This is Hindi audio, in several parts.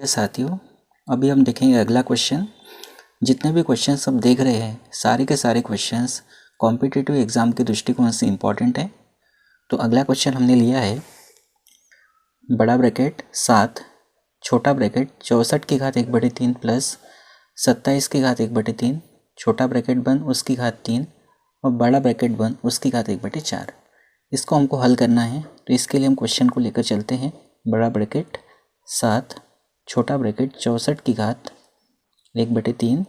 ये साथियों, अभी हम देखेंगे अगला क्वेश्चन। जितने भी क्वेश्चंस आप देख रहे हैं सारे के सारे क्वेश्चंस कॉम्पिटिटिव एग्ज़ाम के दृष्टिकोण से इम्पॉर्टेंट है। तो अगला क्वेश्चन हमने लिया है बड़ा ब्रैकेट 7 छोटा ब्रैकेट 64 की घात 1/3 प्लस 27 की घात 1/3 छोटा ब्रैकेट बंद उसकी घात 3 और बड़ा ब्रैकेट बंद उसकी घात 1/4। इसको हमको हल करना है। तो इसके लिए हम क्वेश्चन को लेकर चलते हैं। बड़ा ब्रैकेट 7 छोटा ब्रैकेट 64 की घात 1/3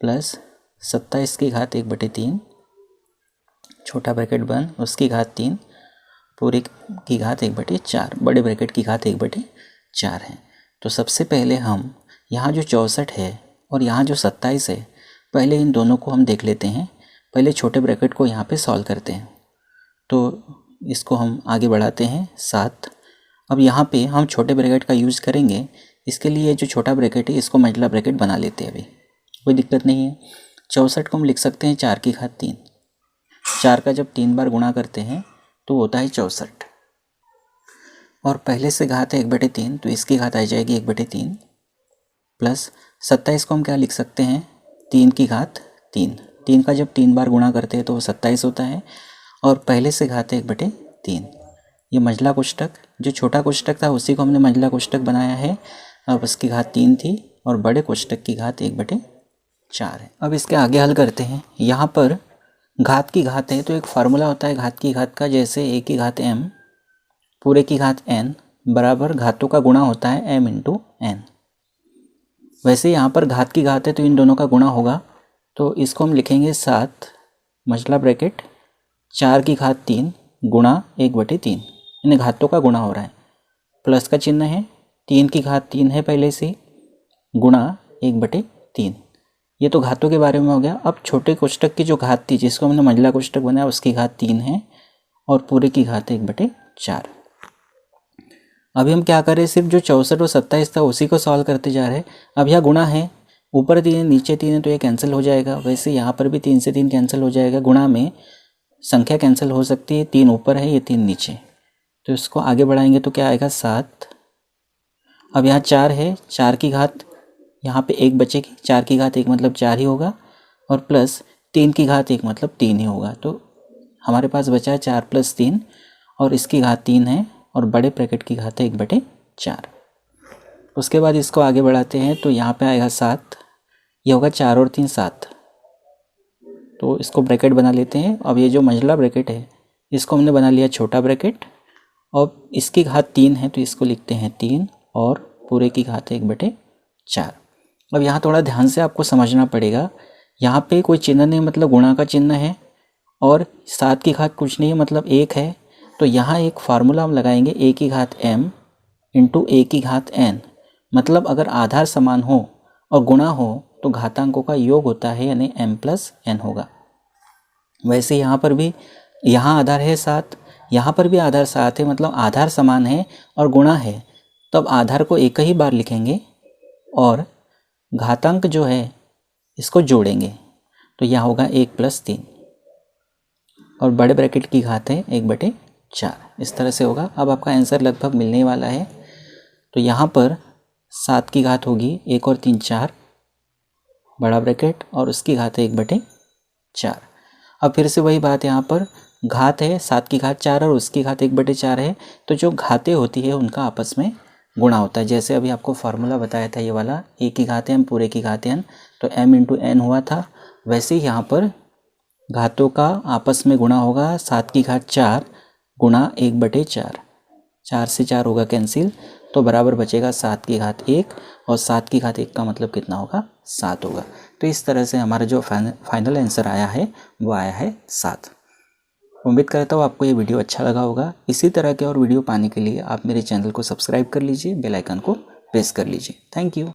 प्लस 27 की घात 1/3 छोटा ब्रैकेट बंद उसकी घात 3 पूरे की घात 1/4 बड़े ब्रैकेट की घात 1/4 है। तो सबसे पहले हम यहाँ जो 64 है और यहाँ जो 27 है, पहले इन दोनों को हम देख लेते हैं। पहले छोटे ब्रैकेट को यहाँ पे सॉल्व करते हैं। तो इसको हम आगे बढ़ाते हैं 7। अब यहाँ पे हम छोटे ब्रैकेट का यूज़ करेंगे। इसके लिए जो छोटा ब्रैकेट है इसको मंझला ब्रैकेट बना लेते हैं। अभी कोई दिक्कत नहीं है। 64 को हम लिख सकते हैं 4 की घात 3। 4 का जब 3 बार गुणा करते हैं तो होता है 64 और पहले से घात है 1/3 तो इसकी घात आ जाएगी 1/3 प्लस 27 को हम क्या लिख सकते हैं 3 की घात 3। 3 का जब 3 बार गुणा करते हैं तो वो 27 होता है और पहले से घात है 1/3। ये मंझला कोष्ठक, जो छोटा कोष्ठक था उसी को हमने मंझला कोष्ठक बनाया है। अब उसकी घात 3 थी और बड़े कोष्ठक की घात 1/4 है। अब इसके आगे हल करते हैं। यहाँ पर घात की घात है तो एक फार्मूला होता है घात की घात का, जैसे a की घात m पूरे की घात n बराबर घातों का गुणा होता है m × n। वैसे यहाँ पर घात की घात है तो इन दोनों का गुणा होगा। तो इसको हम लिखेंगे 7 मंझला ब्रैकेट 4 की घात 3 गुणा 1/3, यानी घातों का गुणा हो रहा है। प्लस का चिन्ह है, 3 की घात 3 है पहले से गुणा 1/3। ये तो घातों के बारे में हो गया। अब छोटे कोष्ठक की जो घात थी जिसको हमने मंझला कोष्ठक बनाया उसकी घात 3 है और पूरे की घात 1/4। अभी हम क्या करें, सिर्फ जो 64 और 27 था उसी को सॉल्व करते जा रहे हैं। अब यह गुणा है, ऊपर 3 है नीचे 3 है तो ये कैंसिल हो जाएगा। वैसे यहाँ पर भी 3 से 3 कैंसिल हो जाएगा। गुणा में संख्या कैंसिल हो सकती है, 3 ऊपर है ये 3 नीचे, तो इसको आगे बढ़ाएंगे तो क्या आएगा 7। अब यहाँ 4 है, 4 की घात यहाँ पे 1 बचेगी, 4 की घात 1 मतलब 4 ही होगा और प्लस 3 की घात 1 मतलब 3 ही होगा। तो हमारे पास बचा है 4 + 3 और इसकी घात 3 है और बड़े ब्रैकेट की घात है 1/4। उसके बाद इसको आगे बढ़ाते हैं तो यहाँ पे आएगा 7, ये होगा 4 और 3 7, तो इसको ब्रैकेट बना लेते हैं। अब ये जो मंझला ब्रैकेट है इसको हमने बना लिया छोटा ब्रैकेट और इसकी घात 3 है तो इसको लिखते हैं 3 और पूरे की घात है 1/4। अब यहाँ थोड़ा ध्यान से आपको समझना पड़ेगा। यहाँ पे कोई चिन्ह नहीं, मतलब गुणा का चिन्ह है और 7 की घात कुछ नहीं है मतलब 1 है। तो यहाँ एक फार्मूला हम लगाएंगे a की घात m × a की घात n, मतलब अगर आधार समान हो और गुणा हो तो घातांकों का योग होता है, यानी m + n होगा। वैसे यहाँ पर भी, यहाँ आधार है 7, यहाँ पर भी आधार 7 है, मतलब आधार समान है और गुणा है, तब आधार को एक ही बार लिखेंगे और घातांक जो है इसको जोड़ेंगे। तो यह होगा 1 + 3 और बड़े ब्रैकेट की घात है 1/4। इस तरह से होगा। अब आपका आंसर लगभग मिलने वाला है। तो यहाँ पर 7 की घात होगी 1 और 3 4 बड़ा ब्रैकेट और उसकी घात है 1/4। अब फिर से वही बात, यहाँ पर घात है 7 की घात 4 और उसकी घात 1/4 है। तो जो घातें होती है उनका आपस में गुणा होता है। जैसे अभी आपको फार्मूला बताया था ये वाला, a की घात m पूरे की घात n, तो m × n हुआ था। वैसे ही यहाँ पर घातों का आपस में गुणा होगा। 7 की घात 4 गुणा 1/4, 4 से 4 होगा कैंसिल, तो बराबर बचेगा 7 की घात 1 और 7 की घात 1 का मतलब कितना होगा 7 होगा। तो इस तरह से हमारा जो फाइनल आंसर आया है वो आया है 7। उम्मीद करता हूँ आपको ये वीडियो अच्छा लगा होगा। इसी तरह के और वीडियो पाने के लिए आप मेरे चैनल को सब्सक्राइब कर लीजिए, बेल आइकन को प्रेस कर लीजिए। Thank you.